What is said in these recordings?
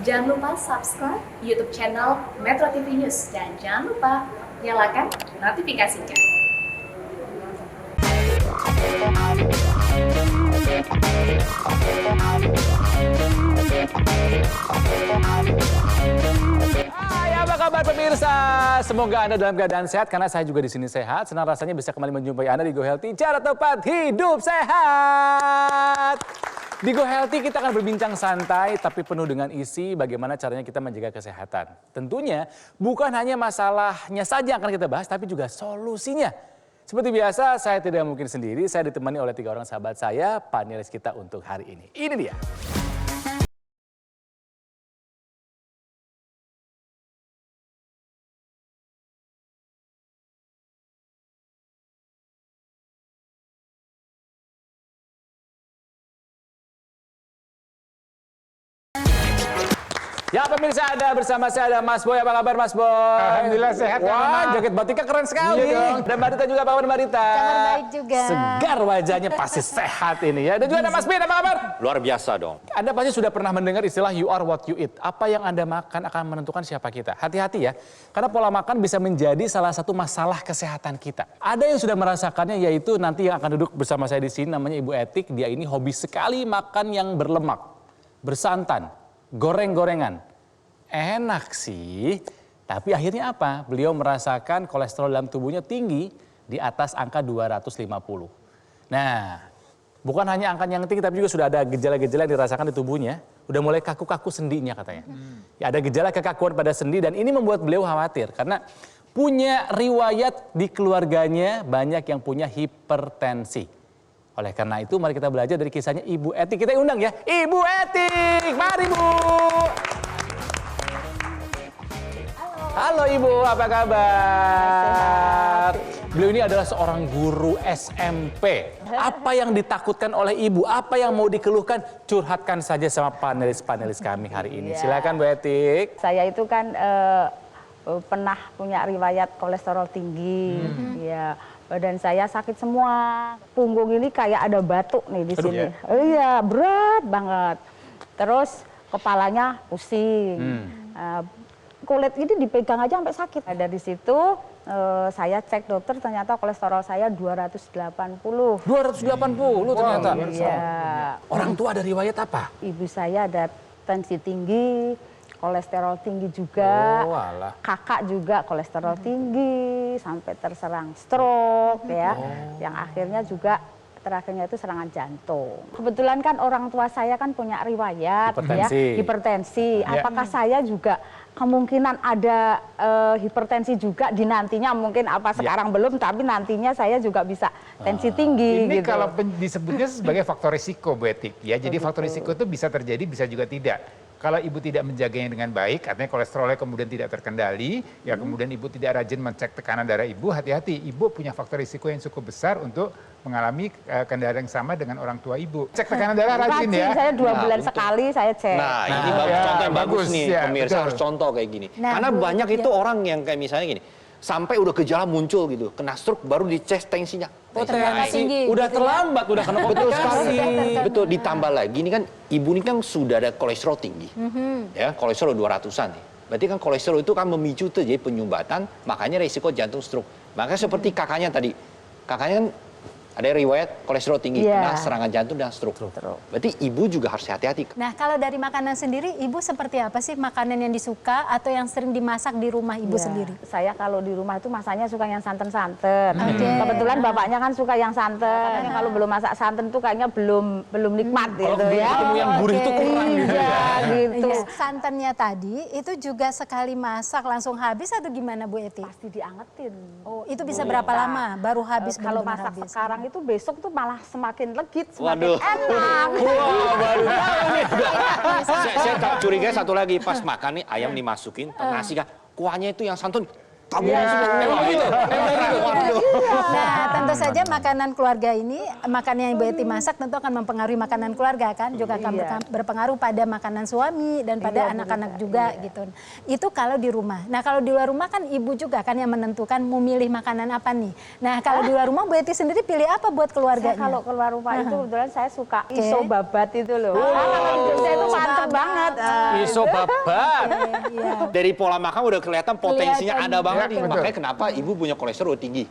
Jangan lupa subscribe YouTube channel Metro TV News dan jangan lupa nyalakan notifikasinya. Hai, apa kabar pemirsa? Semoga Anda dalam keadaan sehat karena saya juga di sini sehat. Senang rasanya bisa kembali menjumpai Anda di Go Healthy, cara tepat hidup sehat. Di Go Healthy kita akan berbincang santai tapi penuh dengan isi bagaimana caranya kita menjaga kesehatan. Tentunya bukan hanya masalahnya saja yang akan kita bahas tapi juga solusinya. Seperti biasa saya tidak mungkin sendiri, saya ditemani oleh 3 orang sahabat saya, panelis kita untuk hari ini. Ini dia. Ya pemirsa, ada bersama saya ada Mas Boy. Apa kabar Mas Boy? Alhamdulillah sehat. Wah, jaket batiknya keren sekali. Iya dong. Dan Mbak Rita juga, apa kabar Mbak Rita? Kabar baik juga. Segar wajahnya, pasti sehat ini ya. Dan juga ada Mas Bin, apa kabar? Luar biasa dong. Anda pasti sudah pernah mendengar istilah you are what you eat. Apa yang Anda makan akan menentukan siapa kita. Hati-hati ya, karena pola makan bisa menjadi salah satu masalah kesehatan kita. Ada yang sudah merasakannya, yaitu nanti yang akan duduk bersama saya di sini, namanya Ibu Etik. Dia ini hobi sekali makan yang berlemak, bersantan, goreng-gorengan. Enak sih, tapi akhirnya apa? Beliau merasakan kolesterol dalam tubuhnya tinggi di atas angka 250. Nah, bukan hanya angka yang tinggi tapi juga sudah ada gejala-gejala yang dirasakan di tubuhnya. Udah mulai kaku-kaku sendinya katanya. Ya, ada gejala kekakuan pada sendi dan ini membuat beliau khawatir karena punya riwayat di keluarganya banyak yang punya hipertensi. Oleh karena itu mari kita belajar dari kisahnya Ibu Etik. Kita undang ya, Ibu Etik. Mari Bu. Halo Ibu, apa kabar? Beliau ini adalah seorang guru SMP. Apa yang ditakutkan oleh Ibu? Apa yang mau dikeluhkan? Curhatkan saja sama panelis-panelis kami hari ini. Silakan Bu Etik. Saya itu kan pernah punya riwayat kolesterol tinggi. Ya, badan saya sakit semua. Punggung ini kayak ada batuk nih di sini. Iya, berat banget. Terus kepalanya pusing. Kulit ini dipegang aja sampai sakit. Dari situ saya cek dokter, ternyata kolesterol saya 280. 280 ternyata. Iya. Orang tua ada riwayat apa? Ibu saya ada tensi tinggi, kolesterol tinggi juga. Oh, alah. Kakak juga kolesterol tinggi, sampai terserang stroke ya. Yang akhirnya juga terakhirnya itu serangan jantung. Kebetulan kan orang tua saya kan punya riwayat hipertensi. Apakah saya juga kemungkinan ada hipertensi juga di nantinya, mungkin sekarang belum, tapi nantinya saya juga bisa tensi tinggi. Ini gitu. kalau disebutnya sebagai faktor risiko, Bu Etik. Ya, jadi faktor risiko itu bisa terjadi, bisa juga tidak. Kalau ibu tidak menjaganya dengan baik, artinya kolesterolnya kemudian tidak terkendali, ya kemudian ibu tidak rajin mencek tekanan darah ibu, hati-hati. Ibu punya faktor risiko yang cukup besar untuk mengalami kendala yang sama dengan orang tua ibu. Cek tekanan darah rajin ya. Saya 2 bulan sekali saya cek. Nah, ini bagus, contoh yang bagus nih, ya, pemirsa betul. harus contoh kayak gini. Nah, karena banyak itu orang yang kayak misalnya gini, sampai udah gejala muncul gitu, kena stroke baru dicek tensinya. tinggi, Udah gitu ya. terlambat, udah kena Betul komplikasi. sekali. Betul, ditambah lagi ini kan ibu ini kan sudah ada kolesterol tinggi. Ya, kolesterol 200-an nih. Berarti kan kolesterol itu kan memicu terjadi penyumbatan, makanya risiko jantung stroke. Makanya seperti kakaknya tadi. Kakaknya kan ada riwayat kolesterol tinggi, kena serangan jantung dan stroke. Berarti ibu juga harus hati-hati. Nah, kalau dari makanan sendiri, Ibu seperti apa sih makanan yang disuka atau yang sering dimasak di rumah Ibu sendiri? Saya kalau di rumah itu masaknya suka yang santan-santan. Okay. Kebetulan bapaknya kan suka yang santan. Katanya kalau belum masak santan tuh kayaknya belum nikmat Kalau gitu ya. ketemu yang gurih itu kurang gitu ya. Gitu. Iya, santannya tadi itu juga sekali masak langsung habis atau gimana Bu Eti? Pasti diangetin. Oh, itu bisa berapa lama baru habis? Kalau benar-benar masak habis? sekarang itu besok tuh malah semakin legit, semakin Waduh. enak. Wah, baru tahu nih. Saya curiga satu lagi, pas makan nih ayam dimasukin, nasi kan, kuahnya itu yang santan tabungan semua. Emang begitu? Nah, tentu saja makanan keluarga ini, makanan yang Ibu Eti masak tentu akan mempengaruhi makanan keluarga kan, juga akan berpengaruh pada makanan suami dan pada anak-anak juga gitu. Itu kalau di rumah. Nah, kalau di luar rumah kan Ibu juga kan yang menentukan mau milih makanan apa nih. Nah, kalau di luar rumah Bu Eti sendiri pilih apa buat keluarganya? Kalau keluar rumah itu kebetulan saya suka iso babat itu loh. Saya itu mantep banget. Iso babat. Dari pola makan udah kelihatan potensinya ada banget nih. betul. Makanya kenapa ibu punya kolesterol tinggi.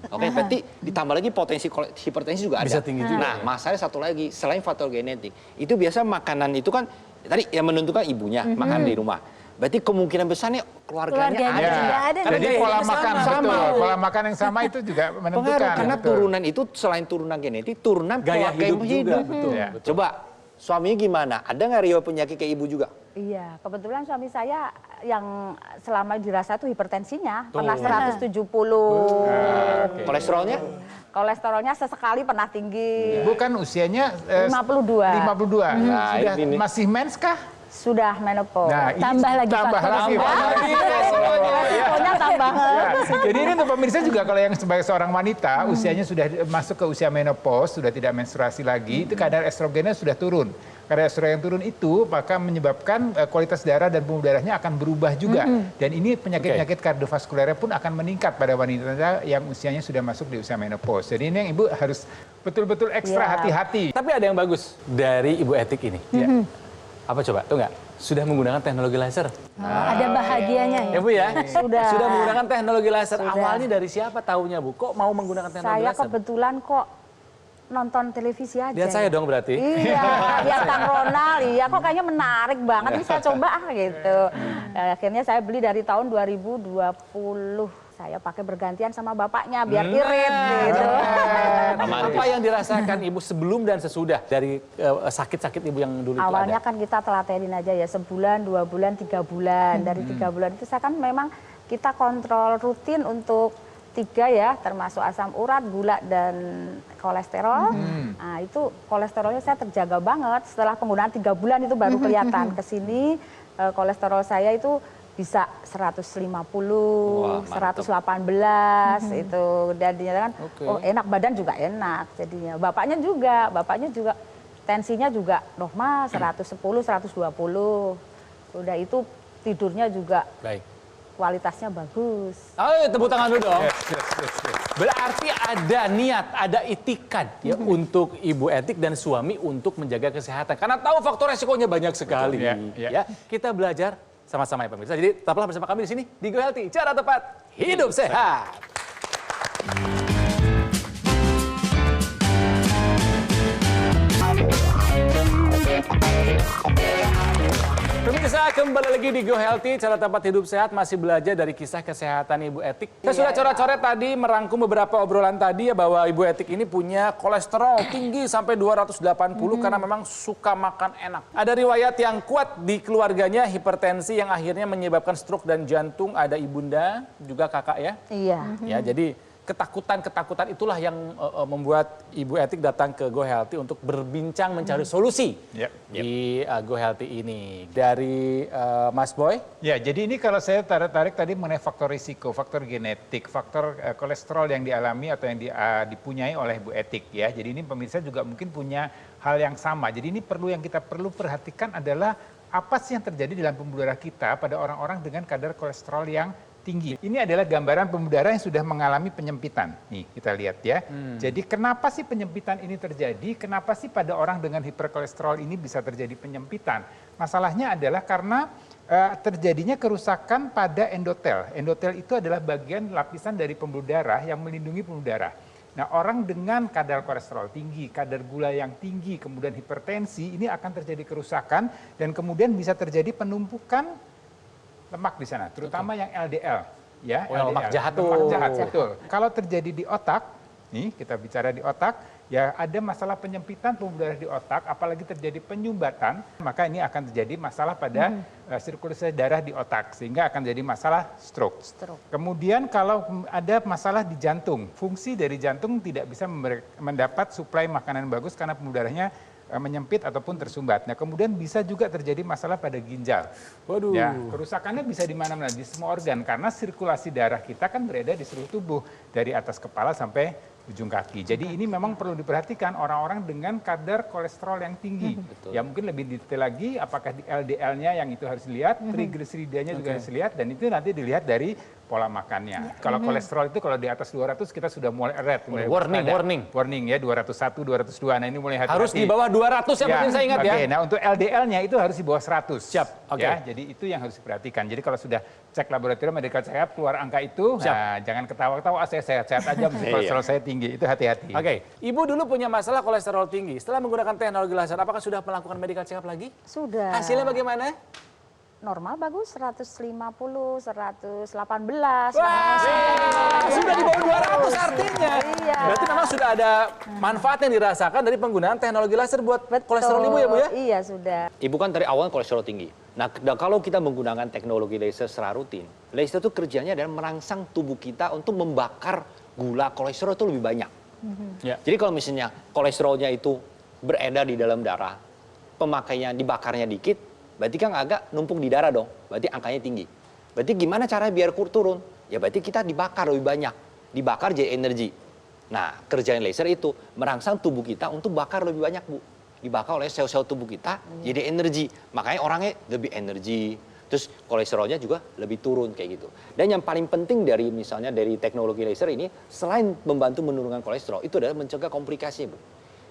Oke, berarti ditambah lagi potensi hipertensi juga ada. Bisa tinggi juga. Nah, masalahnya satu lagi, selain faktor genetik, itu biasa makanan itu kan tadi yang menentukan ibunya makan di rumah. Berarti kemungkinan besarnya keluarganya Keluarganya ada. juga ada. Karena Jadi gaya pola hidupnya makan sama. betul, pola makan yang sama itu juga menentukan. Pengaruh, karena betul. turunan itu selain turunan genetik, turunan Gaya pola hidup juga, betul. Ya. Coba suaminya gimana? Ada nggak riwayat penyakit kayak ibu juga? Iya, kebetulan suami saya yang selama dirasa itu hipertensinya Tuh. pernah 170. Kolesterolnya? Kolesterolnya sesekali pernah tinggi. Ibu kan usianya 52. 52. Nah, Sudah ini. masih mens kah? Sudah menopause. Nah, ini Tambah lagi tambah faktor lagi. Resikonya tambah. Ya, jadi ini untuk pemirsa juga kalau yang sebagai seorang wanita usianya sudah masuk ke usia menopause, sudah tidak menstruasi lagi, itu kadar estrogennya sudah turun. Kadar estrogen yang turun itu maka menyebabkan kualitas darah dan pembuluh darahnya akan berubah juga. Dan ini penyakit-penyakit kardiovaskulernya pun akan meningkat pada wanita yang usianya sudah masuk di usia menopause. Jadi ini yang ibu harus betul-betul ekstra hati-hati. Tapi ada yang bagus dari Ibu Etik ini. Ya. Apa coba? Tuh nggak? Sudah menggunakan teknologi laser. Ada bahagianya ya. Ya Bu ya? Sudah. Sudah menggunakan teknologi laser. Sudah. Awalnya dari siapa taunya Bu? Kok mau menggunakan teknologi Saya laser? kebetulan kok nonton televisi aja. Lihat saya dong berarti. Iya, lihat Kang Ronald, iya kok kayaknya menarik banget, ini saya coba gitu. Akhirnya saya beli dari tahun 2020. Saya pakai bergantian sama bapaknya biar irit gitu. Apa yang dirasakan Ibu sebelum dan sesudah dari sakit-sakit Ibu yang dulu itu Awalnya ada? kan kita telatenin aja ya, sebulan, 2 bulan, 3 bulan. Dari 3 bulan itu saya kan memang kita kontrol rutin untuk 3 ya, termasuk asam urat, gula, dan kolesterol. Nah itu kolesterolnya saya terjaga banget. Setelah penggunaan 3 bulan itu baru kelihatan. Kesini kolesterol saya itu bisa 150, Wah, 118 itu. Dan kan oh enak, badan juga enak jadinya. Bapaknya juga tensinya juga normal 110, 120. Udah itu tidurnya juga Baik. kualitasnya bagus. Ayo tepuk tangan dulu dong. Yes. Berarti ada niat, ada itikat ya untuk Ibu Etik dan suami untuk menjaga kesehatan. Karena tahu faktor resikonya banyak sekali. Betul, ya. Ya, kita belajar sama-sama ya pemirsa. Jadi tetaplah bersama kami di sini di Go Healthy. Cara tepat hidup sehat. Pemirsa, kembali lagi di Go Healthy, cara tempat hidup sehat, masih belajar dari kisah kesehatan Ibu Etik. Saya sudah coret-coret tadi, merangkum beberapa obrolan tadi ya, bahwa Ibu Etik ini punya kolesterol tinggi sampai 280 karena memang suka makan enak. Ada riwayat yang kuat di keluarganya, hipertensi yang akhirnya menyebabkan stroke dan jantung, ada ibunda, juga kakak ya. Iya. Ya, jadi ketakutan itulah yang membuat Ibu Etik datang ke Go Healthy untuk berbincang mencari solusi di Go Healthy ini. Dari Mas Boy? Ya, jadi ini kalau saya tarik tadi mengenai faktor risiko, faktor genetik, faktor kolesterol yang dialami atau yang dipunyai oleh Bu Etik ya. Jadi ini pemirsa juga mungkin punya hal yang sama. Jadi ini yang kita perlu perhatikan adalah apa sih yang terjadi dalam pembuluh darah kita pada orang-orang dengan kadar kolesterol yang tinggi. Ini adalah gambaran pembuluh darah yang sudah mengalami penyempitan. Nih, kita lihat ya. Jadi kenapa sih penyempitan ini terjadi? Kenapa sih pada orang dengan hiperkolesterol ini bisa terjadi penyempitan? Masalahnya adalah karena terjadinya kerusakan pada endotel. Endotel itu adalah bagian lapisan dari pembuluh darah yang melindungi pembuluh darah. Nah, orang dengan kadar kolesterol tinggi, kadar gula yang tinggi, kemudian hipertensi, ini akan terjadi kerusakan dan kemudian bisa terjadi penumpukan lemak di sana, terutama yang LDL, ya. Oh, lemak jahat tuh. Lemak jahat, betul. Kalau terjadi di otak, nih kita bicara di otak, ya ada masalah penyempitan pembuluh darah di otak, apalagi terjadi penyumbatan, maka ini akan terjadi masalah pada sirkulasi darah di otak, sehingga akan jadi masalah stroke. Kemudian kalau ada masalah di jantung, fungsi dari jantung tidak bisa mendapat suplai makanan bagus karena pembuluh darahnya menyempit ataupun tersumbat. Nah, kemudian bisa juga terjadi masalah pada ginjal. Waduh. Ya, kerusakannya bisa di mana-mana, di semua organ karena sirkulasi darah kita kan berada di seluruh tubuh dari atas kepala sampai ujung kaki. Jadi ini memang perlu diperhatikan orang-orang dengan kadar kolesterol yang tinggi. Ya mungkin lebih detail lagi apakah di LDL-nya yang itu harus dilihat, triglyceridanya juga harus dilihat dan itu nanti dilihat dari pola makannya. Kalau kolesterol itu kalau di atas 200 kita sudah mulai red, mulai warning ya 201, 202. Nah ini mulai hati-hati. Harus di bawah 200 yang penting saya ingat ya. Oke, nah untuk LDL-nya itu harus di bawah 100. Siap, oke. Ya, jadi itu yang harus diperhatikan. Jadi kalau sudah cek laboratorium medical check-up keluar angka itu, nah, jangan ketawa-ketawa, saya sehat-sehat aja, kolesterol saya tinggi. Itu hati-hati. Oke, Ibu dulu punya masalah kolesterol tinggi. Setelah menggunakan teknologi laser, apakah sudah melakukan medical check-up lagi? Sudah. Hasilnya bagaimana? Normal bagus 150, 118. Sudah di bawah 200 artinya. Iya. Berarti memang sudah ada manfaat yang dirasakan dari penggunaan teknologi laser buat kolesterol Ibu ya Bu ya? Iya sudah. Ibu kan dari awal kolesterol tinggi. Nah, kalau kita menggunakan teknologi laser secara rutin, laser itu kerjanya adalah merangsang tubuh kita untuk membakar gula kolesterol itu lebih banyak. Ya. Jadi kalau misalnya kolesterolnya itu beredar di dalam darah, pemakainya dibakarnya dikit, berarti kan agak numpuk di darah dong, berarti angkanya tinggi. Berarti gimana caranya biar turun? Ya berarti kita dibakar lebih banyak, dibakar jadi energi. Nah, kerjaan laser itu merangsang tubuh kita untuk bakar lebih banyak, Bu. Dibakar oleh sel-sel tubuh kita jadi energi. Makanya orangnya lebih energi, terus kolesterolnya juga lebih turun kayak gitu. Dan yang paling penting dari misalnya dari teknologi laser ini, selain membantu menurunkan kolesterol, itu adalah mencegah komplikasi, Bu.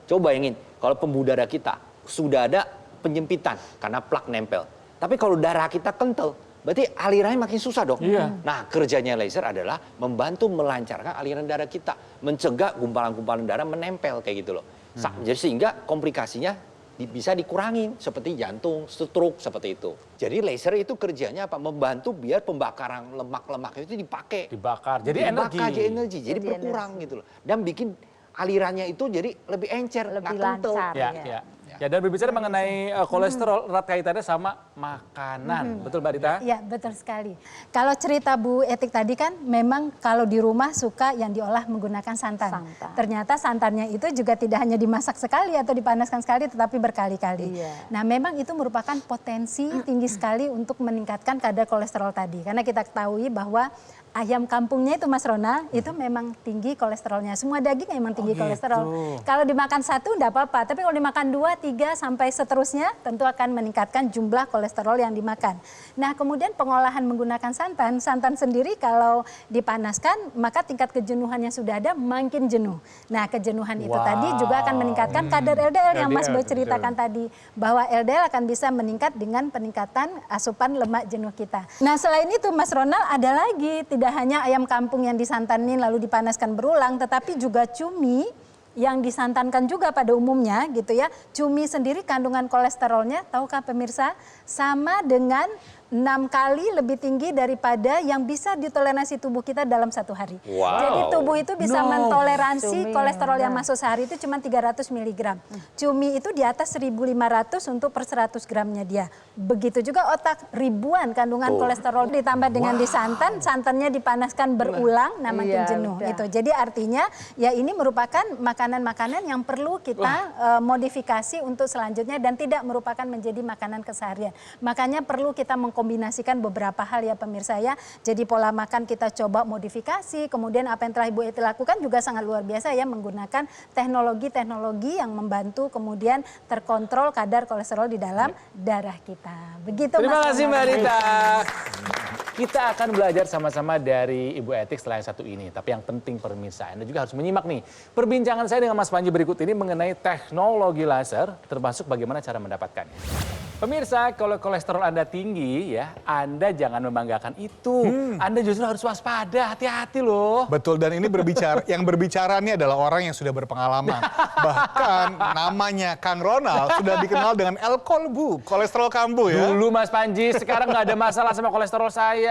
Coba bayangin, kalau pembuluh darah kita sudah ada penyempitan karena plak nempel. Tapi kalau darah kita kental, berarti alirannya makin susah dong. Iya. Nah, kerjanya laser adalah membantu melancarkan aliran darah kita, mencegah gumpalan-gumpalan darah menempel kayak gitu loh. Jadi sehingga komplikasinya bisa dikurangin seperti jantung, stroke seperti itu. Jadi laser itu kerjanya apa? Membantu biar pembakaran lemak-lemak itu dipakai. Dibakar. Jadi energi. Dibakar jadi energi, jadi berkurang gitu loh. Dan bikin alirannya itu jadi lebih encer, Lebih nggak kental. lancar. Ya. Ya, dan berbicara mengenai kolesterol, erat kaitannya sama makanan. Betul Mbak Dita? Ya, betul sekali. Kalau cerita Bu Etik tadi kan memang kalau di rumah suka yang diolah menggunakan santan. Ternyata santannya itu juga tidak hanya dimasak sekali atau dipanaskan sekali tetapi berkali-kali. Iya. Nah, memang itu merupakan potensi tinggi sekali untuk meningkatkan kadar kolesterol tadi. Karena kita ketahui bahwa ayam kampungnya itu Mas Rona, itu memang tinggi kolesterolnya. Semua daging memang tinggi kolesterol. Kalau dimakan satu enggak apa-apa, tapi kalau dimakan 2, 3 sampai seterusnya tentu akan meningkatkan jumlah kolesterol yang dimakan. Nah, kemudian pengolahan menggunakan santan, santan sendiri kalau dipanaskan maka tingkat kejenuhannya sudah ada makin jenuh. Nah, kejenuhan itu tadi juga akan meningkatkan kadar LDL yang Mas Boy ceritakan tadi, bahwa LDL akan bisa meningkat dengan peningkatan asupan lemak jenuh kita. Nah, selain itu Mas Ronald ada lagi, tidak hanya ayam kampung yang disantanin lalu dipanaskan berulang, tetapi juga cumi yang disantankan juga pada umumnya gitu ya. Cumi sendiri kandungan kolesterolnya, tahukah pemirsa, sama dengan 6 kali lebih tinggi daripada yang bisa ditoleransi tubuh kita dalam satu hari. Wow. Jadi tubuh itu bisa mentoleransi Cumi, kolesterol yang masuk sehari itu cuma 300 mg. Cumi itu di atas 1.500 untuk per 100 gramnya dia. Begitu juga otak, ribuan kandungan kolesterol ditambah dengan disantan, santannya dipanaskan berulang, nah makin jenuh. Gitu. Jadi artinya ya ini merupakan makanan-makanan yang perlu kita modifikasi untuk selanjutnya dan tidak merupakan menjadi makanan keseharian. Makanya perlu kita mengkombinasikan beberapa hal ya pemirsa ya. Jadi pola makan kita coba modifikasi, kemudian apa yang telah Ibu Eti lakukan juga sangat luar biasa ya, menggunakan teknologi-teknologi yang membantu kemudian terkontrol kadar kolesterol di dalam darah kita. Begitu Terima Mas kasih Ronald. Mbak Rita. Kita akan belajar sama-sama dari Ibu Etik setelah yang satu ini. Tapi yang penting pemirsa, Anda juga harus menyimak nih perbincangan saya dengan Mas Panji berikut ini mengenai teknologi laser, termasuk bagaimana cara mendapatkannya. Pemirsa, kalau kolesterol Anda tinggi ya, Anda jangan membanggakan itu. Anda justru harus waspada, hati-hati loh. Betul, dan ini yang berbicara ini adalah orang yang sudah berpengalaman. Bahkan namanya Kang Ronald sudah dikenal dengan El Kolbu, kolesterol kambuh ya. Dulu Mas Panji, sekarang nggak ada masalah sama kolesterol saya.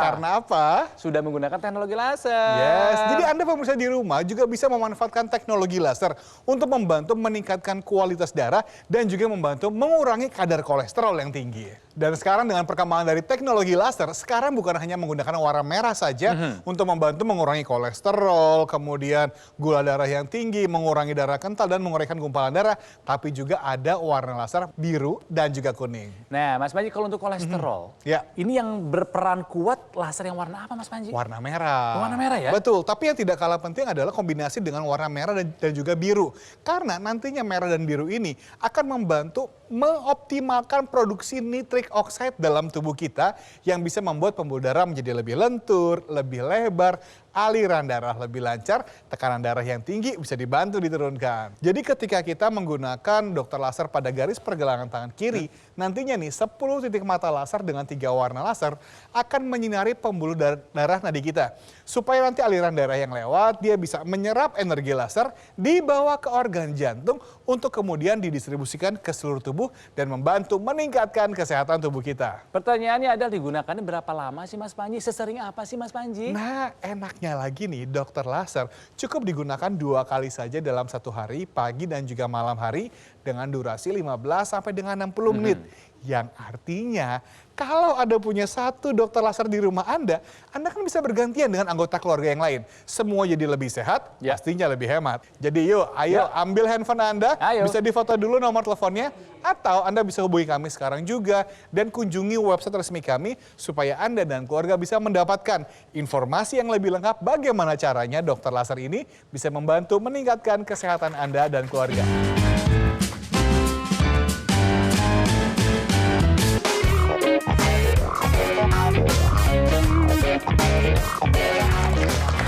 Karena apa? Sudah menggunakan teknologi laser. Yes, jadi Anda pemirsa di rumah juga bisa memanfaatkan teknologi laser untuk membantu meningkatkan kualitas darah dan juga membantu mengurangi kadar kolesterol yang tinggi. Dan sekarang dengan perkembangan dari teknologi laser, sekarang bukan hanya menggunakan warna merah saja untuk membantu mengurangi kolesterol, kemudian gula darah yang tinggi, mengurangi darah kental, dan mengurangi gumpalan darah. Tapi juga ada warna laser biru dan juga kuning. Nah, Mas Panji, kalau untuk kolesterol, Ya. ini yang berperan kuat laser yang warna apa, Mas Panji? Warna merah. Warna merah ya? Betul, tapi yang tidak kalah penting adalah kombinasi dengan warna merah dan juga biru. Karena nantinya merah dan biru ini akan membantu mengoptimalkan produksi nitrik oxide dalam tubuh kita yang bisa membuat pembuluh darah menjadi lebih lentur, lebih lebar, aliran darah lebih lancar, tekanan darah yang tinggi bisa dibantu diturunkan. Jadi ketika kita menggunakan dokter laser pada garis pergelangan tangan kiri, nantinya nih 10 titik mata laser dengan 3 warna laser akan menyinari pembuluh darah nadi kita. Supaya nanti aliran darah yang lewat, dia bisa menyerap energi laser, dibawa ke organ jantung untuk kemudian didistribusikan ke seluruh tubuh dan membantu meningkatkan kesehatan tubuh kita. Pertanyaannya adalah digunakannya berapa lama sih Mas Panji? Sesering apa sih Mas Panji? Nah, enaknya lagi nih, dokter laser cukup digunakan 2 kali saja dalam 1 hari, pagi dan juga malam hari, dengan durasi 15 sampai dengan 60 menit. Yang artinya, kalau Anda punya 1 dokter laser di rumah Anda kan bisa bergantian dengan anggota keluarga yang lain. Semua jadi lebih sehat, pastinya lebih hemat. Jadi ayo ambil handphone Anda, bisa difoto dulu nomor teleponnya, atau Anda bisa hubungi kami sekarang juga dan kunjungi website resmi kami supaya Anda dan keluarga bisa mendapatkan informasi yang lebih lengkap bagaimana caranya dokter laser ini bisa membantu meningkatkan kesehatan Anda dan keluarga.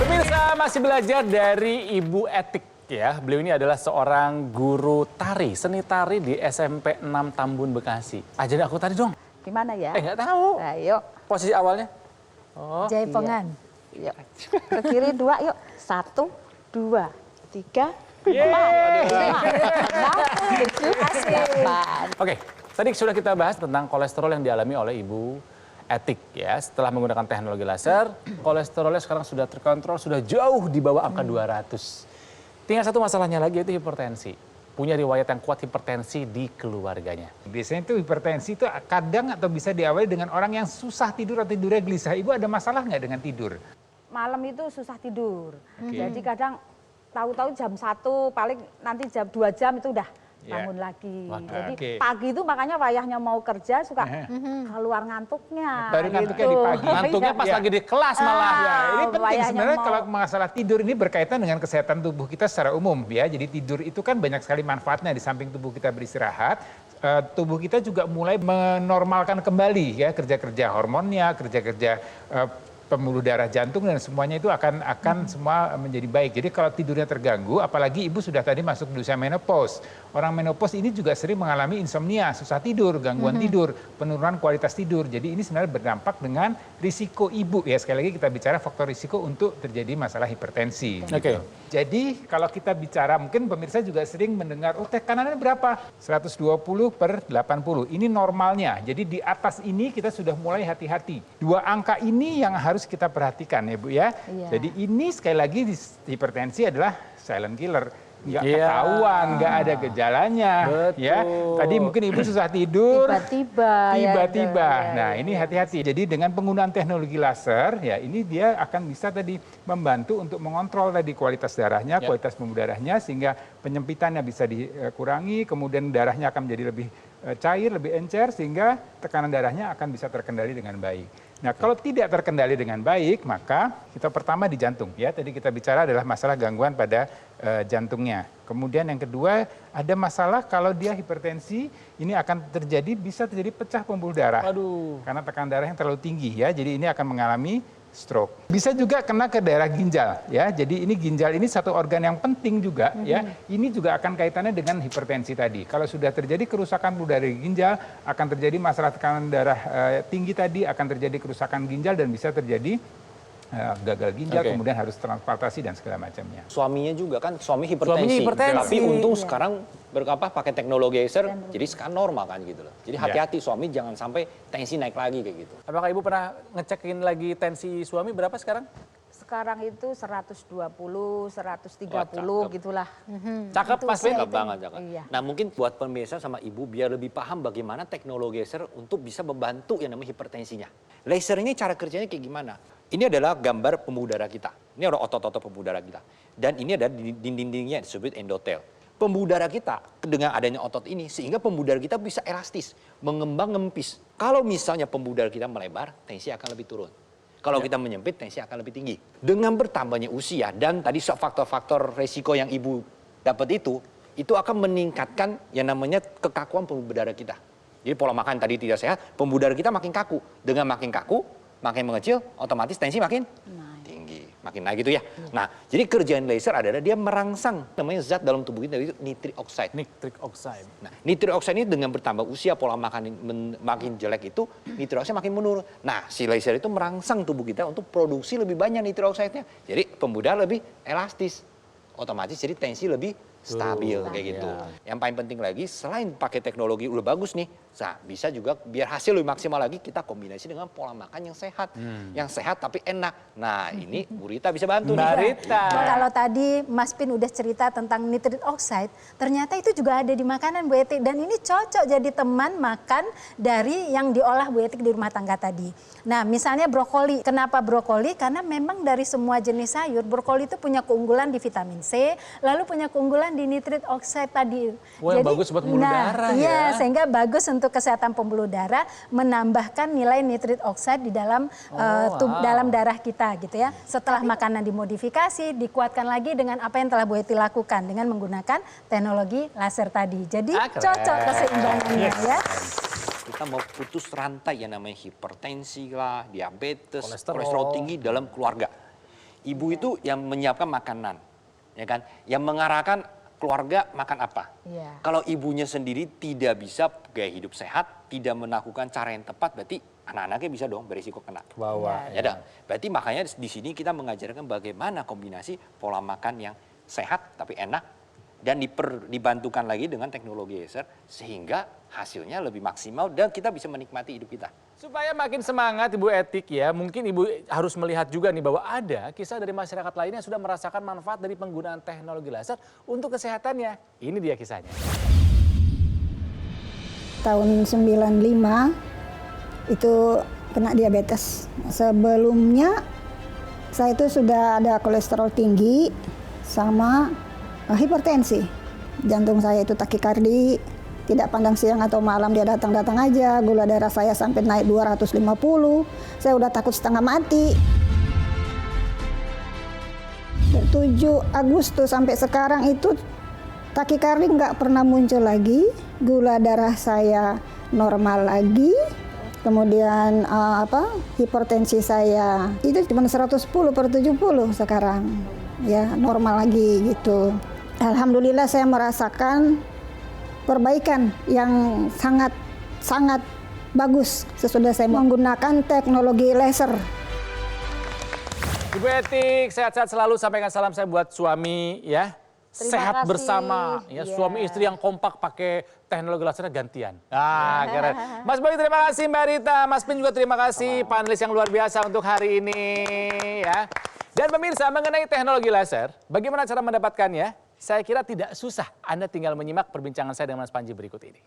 Pemirsa, masih belajar dari Ibu Etik ya. Beliau ini adalah seorang guru tari, seni tari di SMP 6 Tambun, Bekasi. Ajarin aku tari dong. Gimana ya? Nggak tahu. Ayo. Posisi awalnya? Oh. Jaipongan. Yuk. Ke kiri 2, yuk. 1, 2, 3, 4, 5, 6, 7, 8. Oke, tadi sudah kita bahas tentang kolesterol yang dialami oleh Ibu Etik ya. Setelah menggunakan teknologi laser, kolesterolnya sekarang sudah terkontrol, sudah jauh di bawah angka 200. Tinggal satu masalahnya lagi, yaitu hipertensi. Punya riwayat yang kuat hipertensi di keluarganya. Biasanya itu hipertensi itu kadang atau bisa diawali dengan orang yang susah tidur atau tidurnya gelisah. Ibu ada masalah nggak dengan tidur? Malam itu susah tidur. Jadi kadang tahu-tahu jam 1, paling nanti jam 2 jam itu udah bangun lagi. Jadi pagi itu makanya wayahnya mau kerja suka keluar ngantuknya. Baru ngantuknya di pagi. Ngantuknya pas lagi di kelas malah. Ya, ini penting wayahnya sebenarnya mau- kalau masalah tidur ini berkaitan dengan kesehatan tubuh kita secara umum ya. Jadi tidur itu kan banyak sekali manfaatnya di samping tubuh kita beristirahat. Tubuh kita juga mulai menormalkan kembali ya kerja-kerja hormonnya, kerja-kerja pembuluh darah jantung dan semuanya itu akan semua menjadi baik. Jadi kalau tidurnya terganggu, apalagi ibu sudah tadi masuk di usia menopause. Orang menopause ini juga sering mengalami insomnia, susah tidur, gangguan tidur, penurunan kualitas tidur. Jadi ini sebenarnya berdampak dengan risiko ibu ya. Sekali lagi kita bicara faktor risiko untuk terjadi masalah hipertensi. Oke. Jadi kalau kita bicara, mungkin pemirsa juga sering mendengar, oh tekanannya berapa? 120/80. Ini normalnya. Jadi di atas ini kita sudah mulai hati-hati. 2 angka ini yang harus kita perhatikan ya Bu ya. Iya. Jadi ini sekali lagi hipertensi adalah silent killer. Nggak Iya. ketahuan, nggak ada gejalanya. Ya. Tadi mungkin ibu susah tidur. Tiba-tiba. Tiba-tiba. Ya, Nah, ini hati-hati. Jadi dengan penggunaan teknologi laser, ya ini dia akan bisa tadi membantu untuk mengontrol tadi kualitas darahnya, kualitas pembuluh darahnya, sehingga penyempitannya bisa dikurangi, kemudian darahnya akan menjadi lebih cair, lebih encer, sehingga tekanan darahnya akan bisa terkendali dengan baik. Nah, kalau tidak terkendali dengan baik, maka kita pertama di jantung. Ya, tadi kita bicara adalah masalah gangguan pada jantungnya. Kemudian yang kedua, ada masalah kalau dia hipertensi, ini akan bisa terjadi pecah pembuluh darah. Aduh. Karena tekanan darah yang terlalu tinggi ya. Jadi ini akan mengalami stroke. Bisa juga kena ke daerah ginjal ya. Jadi ini ginjal ini satu organ yang penting juga ya. Ini juga akan kaitannya dengan hipertensi tadi. Kalau sudah terjadi kerusakan pembuluh darah di ginjal, akan terjadi masalah tekanan darah tinggi tadi, akan terjadi kerusakan ginjal dan bisa terjadi gagal ginjal, kemudian harus transplantasi dan segala macamnya. Suaminya juga kan, suami hipertensi. Suaminya hipertensi. Tapi untung sekarang pakai teknologi laser, jadi sekarang normal kan gitu loh. Jadi hati-hati suami jangan sampai tensi naik lagi kayak gitu. Apakah Ibu pernah ngecekin lagi tensi suami berapa sekarang? sekarang itu 120, 130 gitulah. Cakep Mas Pin. Cakep banget, cakep. Iya. Nah mungkin buat pemirsa sama ibu biar lebih paham bagaimana teknologi laser untuk bisa membantu yang namanya hipertensinya. Laser ini cara kerjanya kayak gimana? Ini adalah gambar pembuluh darah kita. Ini ada otot-otot pembuluh darah kita. Dan ini ada di dinding-dindingnya disebut endotel. Pembuluh darah kita dengan adanya otot ini sehingga pembuluh darah kita bisa elastis, mengembang ngempis. Kalau misalnya pembuluh darah kita melebar, tensi akan lebih turun. Kalau kita menyempit, tensi akan lebih tinggi. Dengan bertambahnya usia dan tadi faktor-faktor resiko yang ibu dapat itu akan meningkatkan yang namanya kekakuan pembuluh darah kita. Jadi pola makan tadi tidak sehat, pembuluh darah kita makin kaku. Dengan makin kaku, makin mengecil, otomatis tensi makin tinggi, makin naik gitu ya. Nah, jadi kerjaan laser adalah dia merangsang namanya zat dalam tubuh kita itu nitric oxide. Nitric oxide. Nah, nitric oxide ini dengan bertambah usia pola makan makin jelek itu nitric oxide makin menurun. Nah, si laser itu merangsang tubuh kita untuk produksi lebih banyak nitric oxide-nya. Jadi pembuluh darah lebih elastis. Otomatis jadi tensi lebih stabil kayak gitu. Yang paling penting lagi selain pakai teknologi udah bagus nih, nah bisa juga biar hasil lebih maksimal lagi kita kombinasi dengan pola makan yang sehat. Yang sehat tapi enak. Nah ini Bu Rita bisa bantu nih. Kalau tadi Mas Pin udah cerita tentang nitric oxide, ternyata itu juga ada di makanan Bu Eti. Dan ini cocok jadi teman makan dari yang diolah Bu Eti di rumah tangga tadi. Nah misalnya brokoli. Kenapa brokoli? Karena memang dari semua jenis sayur, brokoli itu punya keunggulan di vitamin C, lalu punya keunggulan di nitric oxide tadi. Wah, yang bagus buat pembuluh darah iya, ya. sehingga bagus untuk kesehatan pembuluh darah, menambahkan nilai nitric oxide di dalam dalam darah kita gitu ya. Setelah makanan dimodifikasi, dikuatkan lagi dengan apa yang telah Bu Eti lakukan dengan menggunakan teknologi laser tadi. Jadi cocok keseimbangannya ya. Kita mau putus rantai yang namanya hipertensi lah, diabetes, kolesterol tinggi dalam keluarga. Ibu itu yang menyiapkan makanan, ya kan? Yang mengarahkan keluarga makan apa. Iya. Kalau ibunya sendiri tidak bisa gaya hidup sehat, tidak melakukan cara yang tepat, berarti anak-anaknya bisa dong berisiko kena. Bawah. Ya dah. Berarti makanya di sini kita mengajarkan bagaimana kombinasi pola makan yang sehat tapi enak dan dibantukan lagi dengan teknologi laser sehingga hasilnya lebih maksimal dan kita bisa menikmati hidup kita. Supaya makin semangat Ibu Etik ya, mungkin Ibu harus melihat juga nih bahwa ada kisah dari masyarakat lainnya yang sudah merasakan manfaat dari penggunaan teknologi laser untuk kesehatannya. Ini dia kisahnya. Tahun 95 itu kena diabetes. Sebelumnya saya itu sudah ada kolesterol tinggi sama hipertensi. Jantung saya itu takikardi, tidak pandang siang atau malam dia datang-datang aja. Gula darah saya sampai naik 250. Saya udah takut setengah mati. 7 Agustus sampai sekarang itu takikardi nggak pernah muncul lagi. Gula darah saya normal lagi. Kemudian hipertensi saya itu cuma 110/70 sekarang. Ya, normal lagi gitu. Alhamdulillah saya merasakan perbaikan yang sangat bagus sesudah saya menggunakan teknologi laser. Ibu Etik, sehat-sehat selalu. Sampaikan salam saya buat suami ya. Sehat kasih. bersama ya, Iya. suami istri yang kompak pakai teknologi laser gantian. Keren. Mas Boy terima kasih, Mbak Rita, Mas Pin juga terima kasih, panelis yang luar biasa untuk hari ini ya. Dan pemirsa, mengenai teknologi laser, bagaimana cara mendapatkannya? Saya kira tidak susah. Anda tinggal menyimak perbincangan saya dengan Mas Panji berikut ini.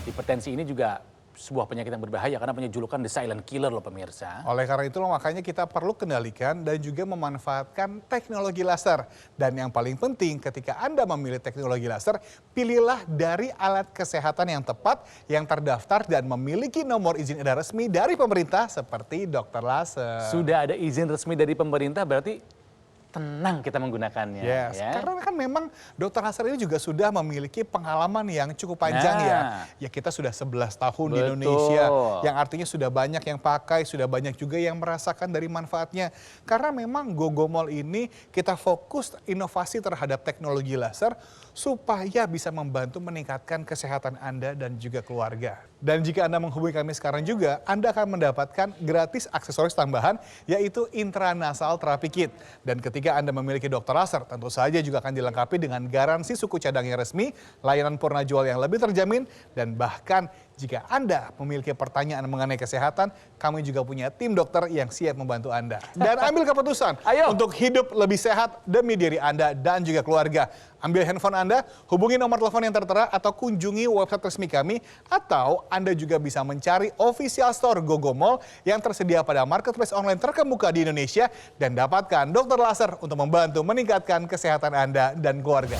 Hipertensi ini juga sebuah penyakit yang berbahaya karena punya julukan the silent killer loh pemirsa. Oleh karena itu makanya kita perlu kendalikan dan juga memanfaatkan teknologi laser. Dan yang paling penting ketika Anda memilih teknologi laser, pilihlah dari alat kesehatan yang tepat, yang terdaftar dan memiliki nomor izin edar resmi dari pemerintah seperti dokter laser. Sudah ada izin resmi dari pemerintah berarti tenang kita menggunakannya. Yes, ya. karena kan memang dokter laser ini juga sudah memiliki pengalaman yang cukup panjang ya. Ya kita sudah 11 tahun di Indonesia, yang artinya sudah banyak yang pakai, sudah banyak juga yang merasakan dari manfaatnya. Karena memang Gogomol ini kita fokus inovasi terhadap teknologi laser supaya bisa membantu meningkatkan kesehatan Anda dan juga keluarga. Dan jika Anda menghubungi kami sekarang juga, Anda akan mendapatkan gratis aksesoris tambahan yaitu intranasal therapy kit. Dan ketika Anda memiliki dokter laser, tentu saja juga akan dilengkapi dengan garansi suku cadang yang resmi, layanan purna jual yang lebih terjamin, dan bahkan Jika Anda memiliki pertanyaan mengenai kesehatan, kami juga punya tim dokter yang siap membantu Anda. Dan ambil keputusan untuk hidup lebih sehat demi diri Anda dan juga keluarga. Ambil handphone Anda, hubungi nomor telepon yang tertera atau kunjungi website resmi kami, atau Anda juga bisa mencari official store GoGo Mall yang tersedia pada marketplace online terkemuka di Indonesia dan dapatkan dokter laser untuk membantu meningkatkan kesehatan Anda dan keluarga.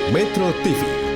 Metro TV